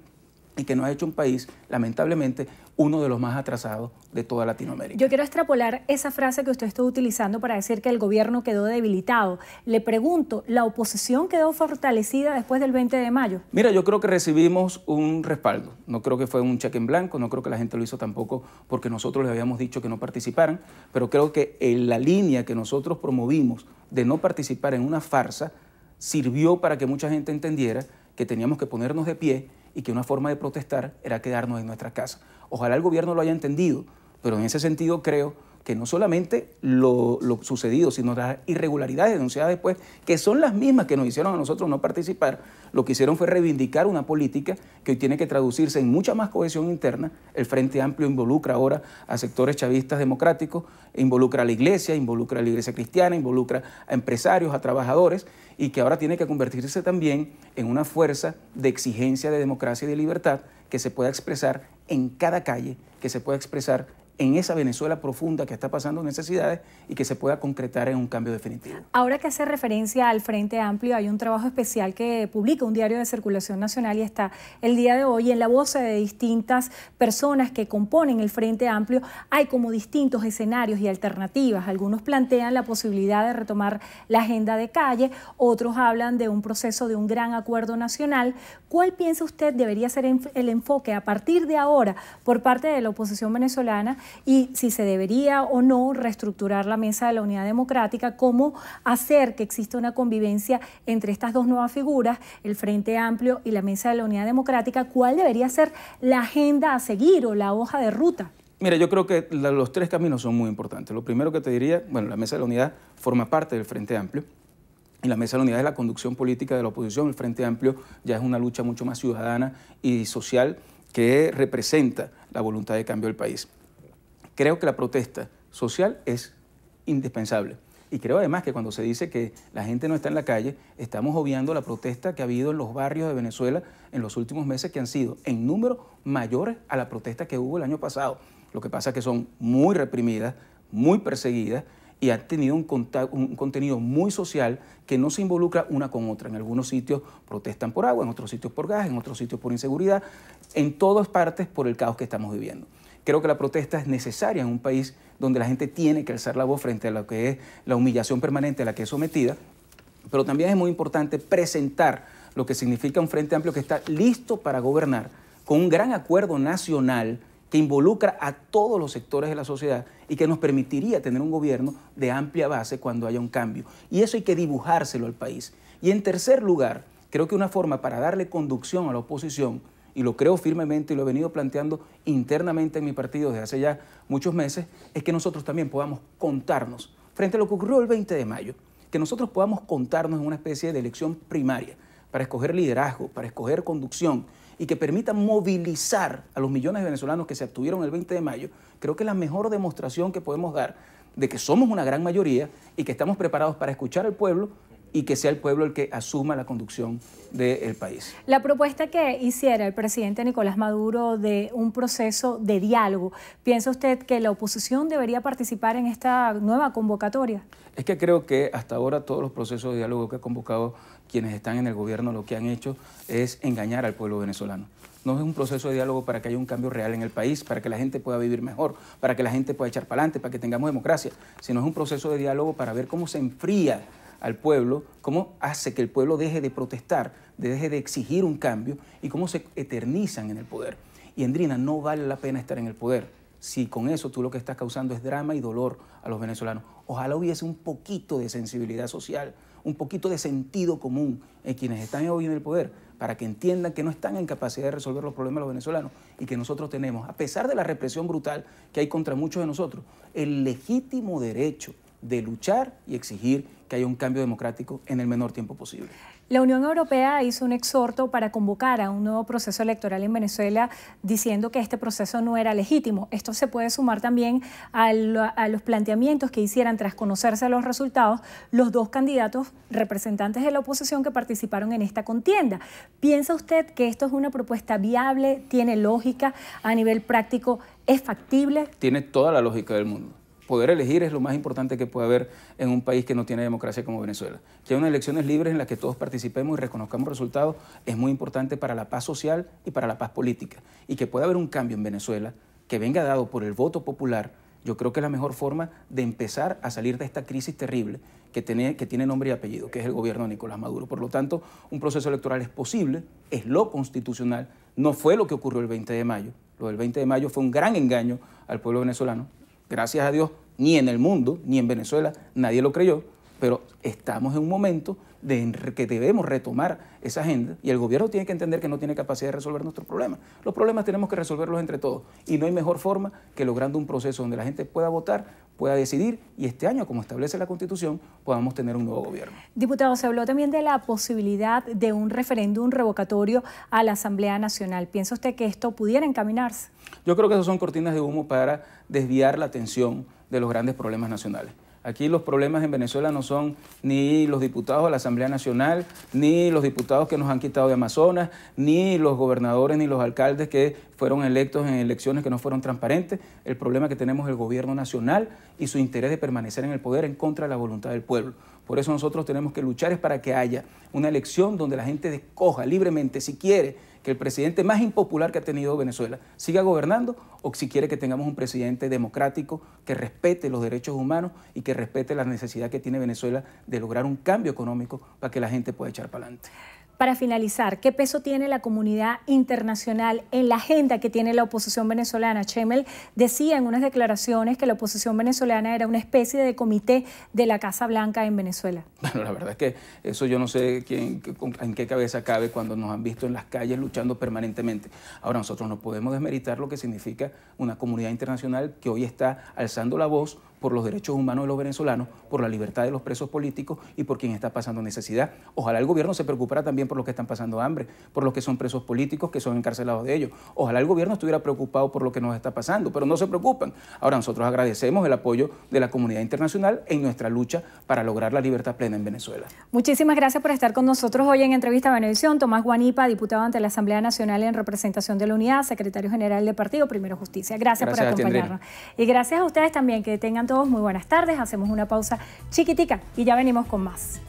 y que nos ha hecho un país, lamentablemente, uno de los más atrasados de toda Latinoamérica. Yo quiero extrapolar esa frase que usted estuvo utilizando para decir que el gobierno quedó debilitado. Le pregunto, ¿la oposición quedó fortalecida después del 20 de mayo? Mira, yo creo que recibimos un respaldo. No creo que fue un cheque en blanco, no creo que la gente lo hizo tampoco porque nosotros les habíamos dicho que no participaran, pero creo que la línea que nosotros promovimos de no participar en una farsa sirvió para que mucha gente entendiera que teníamos que ponernos de pie y que una forma de protestar era quedarnos en nuestras casas. Ojalá el gobierno lo haya entendido, pero en ese sentido creo que no solamente lo sucedido, sino las irregularidades denunciadas después, que son las mismas que nos hicieron a nosotros no participar, lo que hicieron fue reivindicar una política que hoy tiene que traducirse en mucha más cohesión interna. El Frente Amplio involucra ahora a sectores chavistas democráticos, involucra a la iglesia cristiana, involucra a empresarios, a trabajadores, y que ahora tiene que convertirse también en una fuerza de exigencia de democracia y de libertad que se pueda expresar en cada calle, que se pueda expresar en esa Venezuela profunda que está pasando necesidades y que se pueda concretar en un cambio definitivo. Ahora que hace referencia al Frente Amplio, hay un trabajo especial que publica un diario de circulación nacional y está el día de hoy en la voz de distintas personas que componen el Frente Amplio. Hay como distintos escenarios y alternativas. Algunos plantean la posibilidad de retomar la agenda de calle, otros hablan de un proceso de un gran acuerdo nacional. ¿Cuál piensa usted debería ser el enfoque a partir de ahora por parte de la oposición venezolana? Y si se debería o no reestructurar la Mesa de la Unidad Democrática, cómo hacer que exista una convivencia entre estas dos nuevas figuras, el Frente Amplio y la Mesa de la Unidad Democrática, ¿cuál debería ser la agenda a seguir o la hoja de ruta? Mira, yo creo que los tres caminos son muy importantes. Lo primero que te diría, bueno, la Mesa de la Unidad forma parte del Frente Amplio y la Mesa de la Unidad es la conducción política de la oposición. El Frente Amplio ya es una lucha mucho más ciudadana y social que representa la voluntad de cambio del país. Creo que la protesta social es indispensable y creo además que cuando se dice que la gente no está en la calle, estamos obviando la protesta que ha habido en los barrios de Venezuela en los últimos meses, que han sido en número mayores a la protesta que hubo el año pasado. Lo que pasa es que son muy reprimidas, muy perseguidas y han tenido un contenido muy social que no se involucra una con otra. En algunos sitios protestan por agua, en otros sitios por gas, en otros sitios por inseguridad, en todas partes por el caos que estamos viviendo. Creo que la protesta es necesaria en un país donde la gente tiene que alzar la voz frente a lo que es la humillación permanente a la que es sometida, pero también es muy importante presentar lo que significa un Frente Amplio que está listo para gobernar con un gran acuerdo nacional que involucra a todos los sectores de la sociedad y que nos permitiría tener un gobierno de amplia base cuando haya un cambio. Y eso hay que dibujárselo al país. Y en tercer lugar, creo que una forma para darle conducción a la oposición, y lo creo firmemente y lo he venido planteando internamente en mi partido desde hace ya muchos meses, es que nosotros también podamos contarnos, frente a lo que ocurrió el 20 de mayo, que nosotros podamos contarnos en una especie de elección primaria para escoger liderazgo, para escoger conducción y que permita movilizar a los millones de venezolanos que se abstuvieron el 20 de mayo. Creo que es la mejor demostración que podemos dar de que somos una gran mayoría y que estamos preparados para escuchar al pueblo y que sea el pueblo el que asuma la conducción del país. La propuesta que hiciera el presidente Nicolás Maduro de un proceso de diálogo, ¿piensa usted que la oposición debería participar en esta nueva convocatoria? Es que creo que hasta ahora todos los procesos de diálogo que ha convocado quienes están en el gobierno lo que han hecho es engañar al pueblo venezolano. No es un proceso de diálogo para que haya un cambio real en el país, para que la gente pueda vivir mejor, para que la gente pueda echar para adelante, para que tengamos democracia, sino es un proceso de diálogo para ver cómo se enfría al pueblo, cómo hace que el pueblo deje de protestar, deje de exigir un cambio y cómo se eternizan en el poder. Y Endrina, no vale la pena estar en el poder si con eso tú lo que estás causando es drama y dolor a los venezolanos. Ojalá hubiese un poquito de sensibilidad social, un poquito de sentido común en quienes están hoy en el poder, para que entiendan que no están en capacidad de resolver los problemas de los venezolanos y que nosotros tenemos, a pesar de la represión brutal que hay contra muchos de nosotros, el legítimo derecho de luchar y exigir que haya un cambio democrático en el menor tiempo posible. La Unión Europea hizo un exhorto para convocar a un nuevo proceso electoral en Venezuela, diciendo que este proceso no era legítimo. Esto se puede sumar también a los planteamientos que hicieran, tras conocerse los resultados, los dos candidatos representantes de la oposición que participaron en esta contienda. ¿Piensa usted que esto es una propuesta viable, tiene lógica a nivel práctico, es factible? Tiene toda la lógica del mundo. Poder elegir es lo más importante que puede haber en un país que no tiene democracia como Venezuela. Que haya unas elecciones libres en las que todos participemos y reconozcamos resultados es muy importante para la paz social y para la paz política. Y que pueda haber un cambio en Venezuela que venga dado por el voto popular, yo creo que es la mejor forma de empezar a salir de esta crisis terrible que tiene nombre y apellido, que es el gobierno de Nicolás Maduro. Por lo tanto, un proceso electoral es posible, es lo constitucional, no fue lo que ocurrió el 20 de mayo. Lo del 20 de mayo fue un gran engaño al pueblo venezolano. Gracias a Dios, ni en el mundo, ni en Venezuela, nadie lo creyó, pero estamos en un momento que debemos retomar esa agenda y el gobierno tiene que entender que no tiene capacidad de resolver nuestros problemas. Los problemas tenemos que resolverlos entre todos y no hay mejor forma que logrando un proceso donde la gente pueda votar, pueda decidir y este año, como establece la Constitución, podamos tener un nuevo gobierno. Diputado, se habló también de la posibilidad de un referéndum revocatorio a la Asamblea Nacional. ¿Piensa usted que esto pudiera encaminarse? Yo creo que eso son cortinas de humo para desviar la atención de los grandes problemas nacionales. Aquí los problemas en Venezuela no son ni los diputados de la Asamblea Nacional, ni los diputados que nos han quitado de Amazonas, ni los gobernadores, ni los alcaldes que fueron electos en elecciones que no fueron transparentes. El problema que tenemos es el gobierno nacional y su interés de permanecer en el poder en contra de la voluntad del pueblo. Por eso nosotros tenemos que luchar es para que haya una elección donde la gente escoja libremente si quiere que el presidente más impopular que ha tenido Venezuela siga gobernando o si quiere que tengamos un presidente democrático que respete los derechos humanos y que respete la necesidad que tiene Venezuela de lograr un cambio económico para que la gente pueda echar para adelante. Para finalizar, ¿qué peso tiene la comunidad internacional en la agenda que tiene la oposición venezolana? Chemel decía en unas declaraciones que la oposición venezolana era una especie de comité de la Casa Blanca en Venezuela. Bueno, la verdad es que eso yo no sé en qué cabeza cabe cuando nos han visto en las calles luchando permanentemente. Ahora, nosotros no podemos desmeritar lo que significa una comunidad internacional que hoy está alzando la voz por los derechos humanos de los venezolanos, por la libertad de los presos políticos y por quien está pasando necesidad. Ojalá el gobierno se preocupara también por los que están pasando hambre, por los que son presos políticos, que son encarcelados de ellos. Ojalá el gobierno estuviera preocupado por lo que nos está pasando, pero no se preocupan. Ahora, nosotros agradecemos el apoyo de la comunidad internacional en nuestra lucha para lograr la libertad plena en Venezuela. Muchísimas gracias por estar con nosotros hoy en Entrevista a Venevisión. Tomás Guanipa, diputado ante la Asamblea Nacional en representación de la Unidad, secretario general del partido Primero Justicia. Gracias por acompañarnos. Y gracias a ustedes también, que tengan todos muy buenas tardes. Hacemos una pausa chiquitica y ya venimos con más.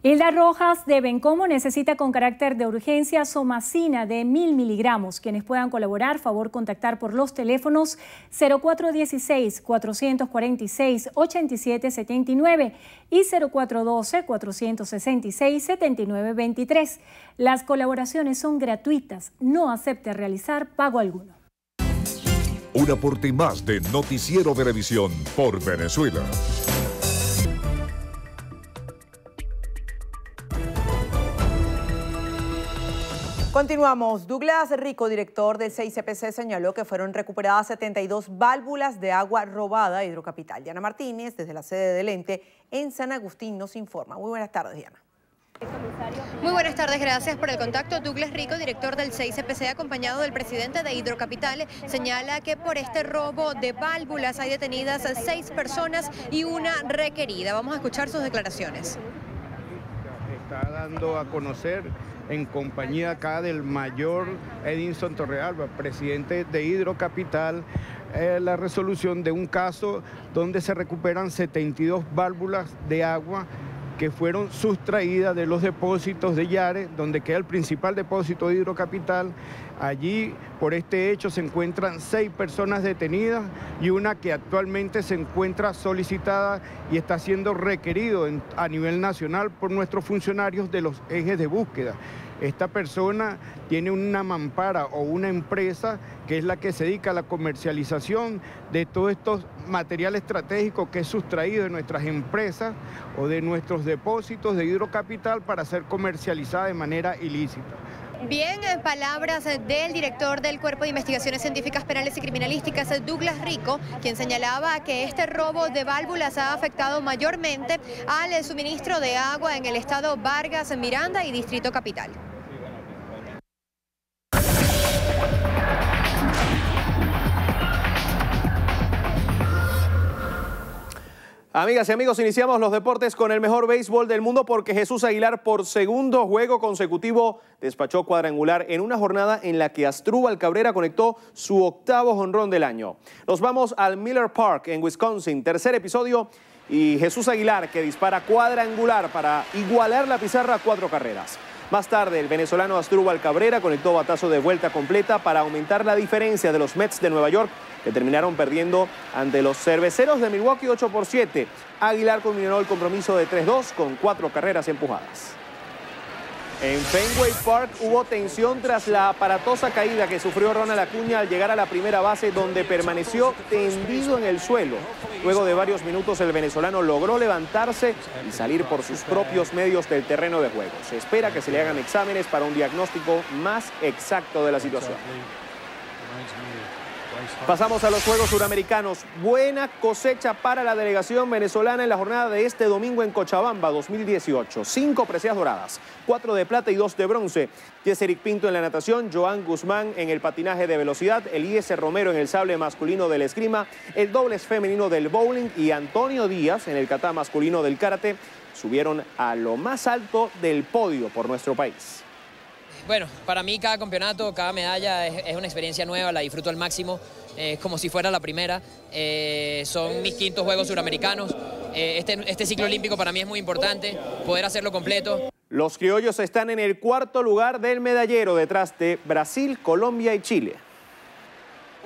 Hilda Rojas de Bencomo necesita con carácter de urgencia somacina de 1000 miligramos. Quienes puedan colaborar, favor contactar por los teléfonos 0416-446-8779 y 0412-466-7923. Las colaboraciones son gratuitas, no acepte realizar pago alguno. Un aporte más de Noticiero Venevisión por Venezuela. Continuamos. Douglas Rico, director del 6CPC, señaló que fueron recuperadas 72 válvulas de agua robada a Hidrocapital. Diana Martínez, desde la sede del ente en San Agustín, nos informa. Muy buenas tardes, Diana. Muy buenas tardes, gracias por el contacto. Douglas Rico, director del 6CPC, acompañado del presidente de Hidrocapital, señala que por este robo de válvulas hay detenidas 6 personas y una requerida. Vamos a escuchar sus declaraciones. Está dando a conocer en compañía acá del mayor Edinson Torrealba, presidente de Hidrocapital, la resolución de un caso donde se recuperan 72 válvulas de agua que fueron sustraídas de los depósitos de Yare, donde queda el principal depósito de Hidrocapital. Allí, por este hecho, se encuentran 6 personas detenidas y una que actualmente se encuentra solicitada y está siendo requerido a nivel nacional por nuestros funcionarios de los ejes de búsqueda. Esta persona tiene una mampara o una empresa que es la que se dedica a la comercialización de todos estos materiales estratégicos que es sustraído de nuestras empresas o de nuestros depósitos de Hidrocapital para ser comercializada de manera ilícita. Bien, palabras del director del Cuerpo de Investigaciones Científicas Penales y Criminalísticas, Douglas Rico, quien señalaba que este robo de válvulas ha afectado mayormente al suministro de agua en el estado Vargas, Miranda y Distrito Capital. Amigas y amigos, iniciamos los deportes con el mejor béisbol del mundo porque Jesús Aguilar por segundo juego consecutivo despachó cuadrangular en una jornada en la que Asdrúbal Cabrera conectó su 8º jonrón del año. Nos vamos al Miller Park en Wisconsin, tercer episodio y Jesús Aguilar que dispara cuadrangular para igualar la pizarra a 4 carreras. Más tarde, el venezolano Asdrúbal Cabrera conectó batazo de vuelta completa para aumentar la diferencia de los Mets de Nueva York, que terminaron perdiendo ante los Cerveceros de Milwaukee 8-7. Aguilar culminó el compromiso de 3-2 con 4 carreras empujadas. En Fenway Park hubo tensión tras la aparatosa caída que sufrió Ronald Acuña al llegar a la primera base, donde permaneció tendido en el suelo. Luego de varios minutos el venezolano logró levantarse y salir por sus propios medios del terreno de juego. Se espera que se le hagan exámenes para un diagnóstico más exacto de la situación. Pasamos a los Juegos Suramericanos. Buena cosecha para la delegación venezolana en la jornada de este domingo en Cochabamba 2018. 5 preseas doradas, 4 de plata y 2 de bronce. Yeseric Pinto en la natación, Joan Guzmán en el patinaje de velocidad, Eliezer Romero en el sable masculino del esgrima, el dobles femenino del bowling y Antonio Díaz en el kata masculino del karate subieron a lo más alto del podio por nuestro país. Bueno, para mí cada campeonato, cada medalla es una experiencia nueva, la disfruto al máximo, como si fuera la primera. Son mis 5º Juegos Suramericanos. Este ciclo olímpico para mí es muy importante, poder hacerlo completo. Los criollos están en el 4º lugar del medallero, detrás de Brasil, Colombia y Chile.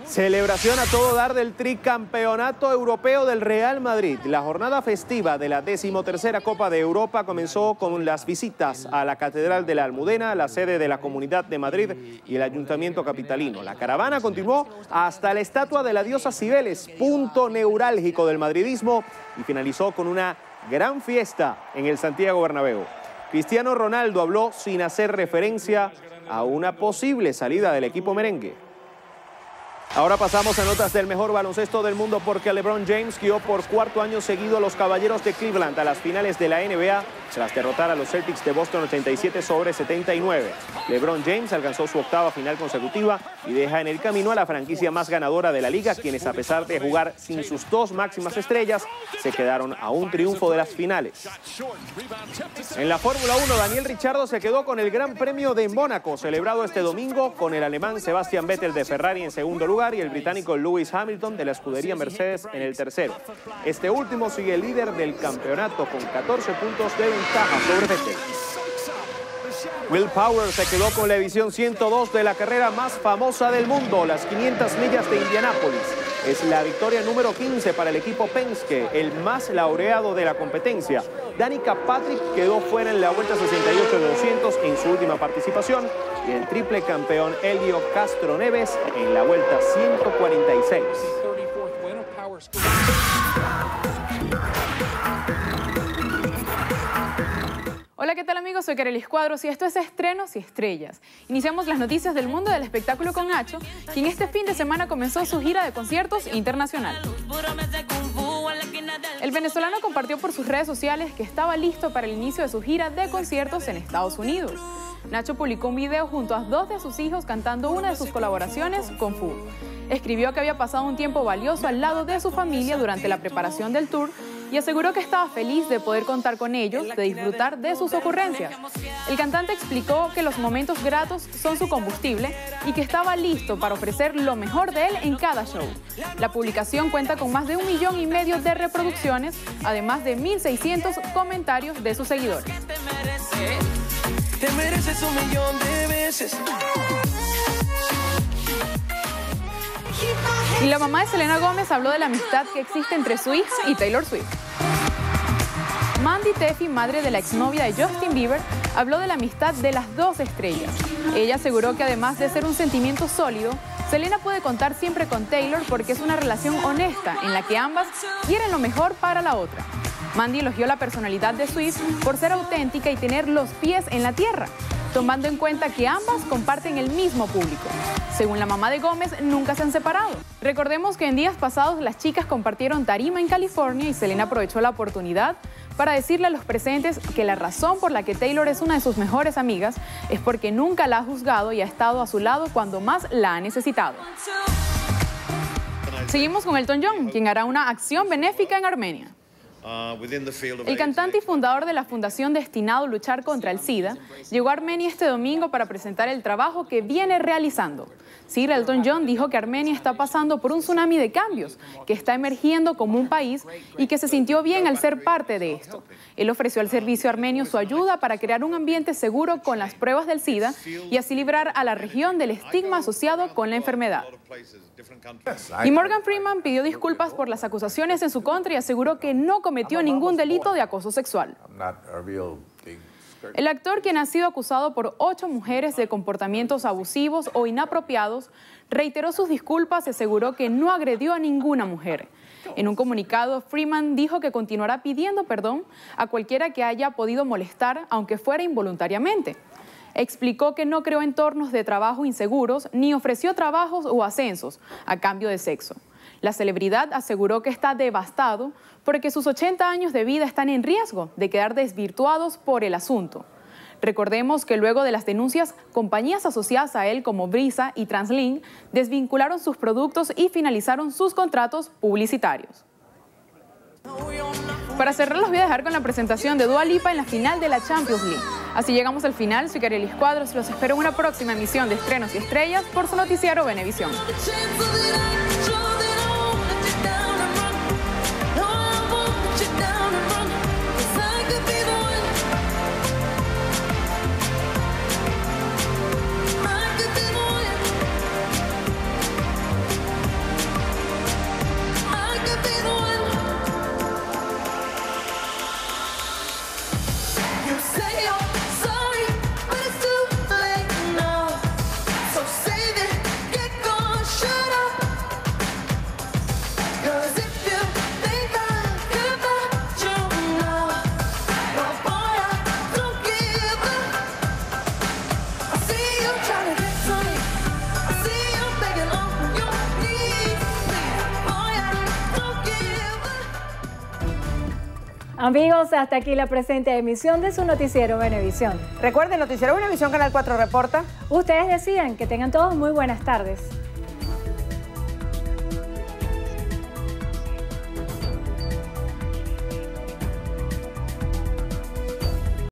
Celebración a todo dar del tricampeonato europeo del Real Madrid. La jornada festiva de la 13ª Copa de Europa comenzó con las visitas a la Catedral de la Almudena, la sede de la Comunidad de Madrid y el Ayuntamiento capitalino. La caravana continuó hasta la estatua de la diosa Cibeles, punto neurálgico del madridismo, y finalizó con una gran fiesta en el Santiago Bernabéu. Cristiano Ronaldo habló sin hacer referencia a una posible salida del equipo merengue. Ahora pasamos a notas del mejor baloncesto del mundo porque LeBron James guió por 4º año seguido a los Caballeros de Cleveland a las finales de la NBA tras derrotar a los Celtics de Boston 87-79. LeBron James alcanzó su 8ª final consecutiva y deja en el camino a la franquicia más ganadora de la liga, quienes a pesar de jugar sin sus 2 máximas estrellas, se quedaron a un triunfo de las finales. En la Fórmula 1, Daniel Ricciardo se quedó con el Gran Premio de Mónaco, celebrado este domingo con el alemán Sebastian Vettel de Ferrari en segundo lugar y el británico Lewis Hamilton de la escudería Mercedes en el tercero. Este último sigue líder del campeonato con 14 puntos de ventaja sobre Vettel. Will Power se quedó con la edición 102 de la carrera más famosa del mundo, las 500 millas de Indianápolis. Es la victoria número 15 para el equipo Penske, el más laureado de la competencia. Danica Patrick quedó fuera en la vuelta 68 de 200 en su última participación y el triple campeón Helio Castro Neves en la vuelta 146. Hola, ¿qué tal amigos? Soy Carelis Cuadros y esto es Estrenos y Estrellas. Iniciamos las noticias del mundo del espectáculo con Nacho, quien este fin de semana comenzó su gira de conciertos internacional. El venezolano compartió por sus redes sociales que estaba listo para el inicio de su gira de conciertos en Estados Unidos. Nacho publicó un video junto a 2 de sus hijos cantando una de sus colaboraciones con Fu. Escribió que había pasado un tiempo valioso al lado de su familia durante la preparación del tour y aseguró que estaba feliz de poder contar con ellos, de disfrutar de sus ocurrencias. El cantante explicó que los momentos gratos son su combustible y que estaba listo para ofrecer lo mejor de él en cada show. La publicación cuenta con más de 1,5 millones de reproducciones, además de 1.600 comentarios de sus seguidores. Te mereces 1.000.000 de veces. Y la mamá de Selena Gómez habló de la amistad que existe entre su hija y Taylor Swift. Mandy Tefi, madre de la exnovia de Justin Bieber, habló de la amistad de las dos estrellas. Ella aseguró que además de ser un sentimiento sólido, Selena puede contar siempre con Taylor porque es una relación honesta en la que ambas quieren lo mejor para la otra. Mandy elogió la personalidad de Swift por ser auténtica y tener los pies en la tierra, tomando en cuenta que ambas comparten el mismo público. Según la mamá de Gómez, nunca se han separado. Recordemos que en días pasados las chicas compartieron tarima en California y Selena aprovechó la oportunidad para decirle a los presentes que la razón por la que Taylor es una de sus mejores amigas es porque nunca la ha juzgado y ha estado a su lado cuando más la ha necesitado. Seguimos con Elton John, quien hará una acción benéfica en Armenia. El cantante y fundador de la fundación destinado a luchar contra el SIDA llegó a Armenia este domingo para presentar el trabajo que viene realizando. Sir Elton John dijo que Armenia está pasando por un tsunami de cambios, que está emergiendo como un país y que se sintió bien al ser parte de esto. Él ofreció al servicio armenio su ayuda para crear un ambiente seguro con las pruebas del SIDA y así librar a la región del estigma asociado con la enfermedad. Y Morgan Freeman pidió disculpas por las acusaciones en su contra y aseguró que no cometió ningún delito de acoso sexual. El actor, quien ha sido acusado por 8 mujeres de comportamientos abusivos o inapropiados, reiteró sus disculpas y aseguró que no agredió a ninguna mujer. En un comunicado, Freeman dijo que continuará pidiendo perdón a cualquiera que haya podido molestar, aunque fuera involuntariamente. Explicó que no creó entornos de trabajo inseguros ni ofreció trabajos o ascensos a cambio de sexo. La celebridad aseguró que está devastado porque sus 80 años de vida están en riesgo de quedar desvirtuados por el asunto. Recordemos que luego de las denuncias, compañías asociadas a él como Brisa y Translink desvincularon sus productos y finalizaron sus contratos publicitarios. Para cerrar, los voy a dejar con la presentación de Dua Lipa en la final de la Champions League. Así llegamos al final. Soy Carelis Cuadros. Los espero en una próxima emisión de Estrenos y Estrellas por su noticiero Venevisión. Amigos, hasta aquí la presente emisión de su noticiero Venevisión. Recuerden, noticiero Venevisión, Canal 4 reporta. Ustedes decían que tengan todos muy buenas tardes.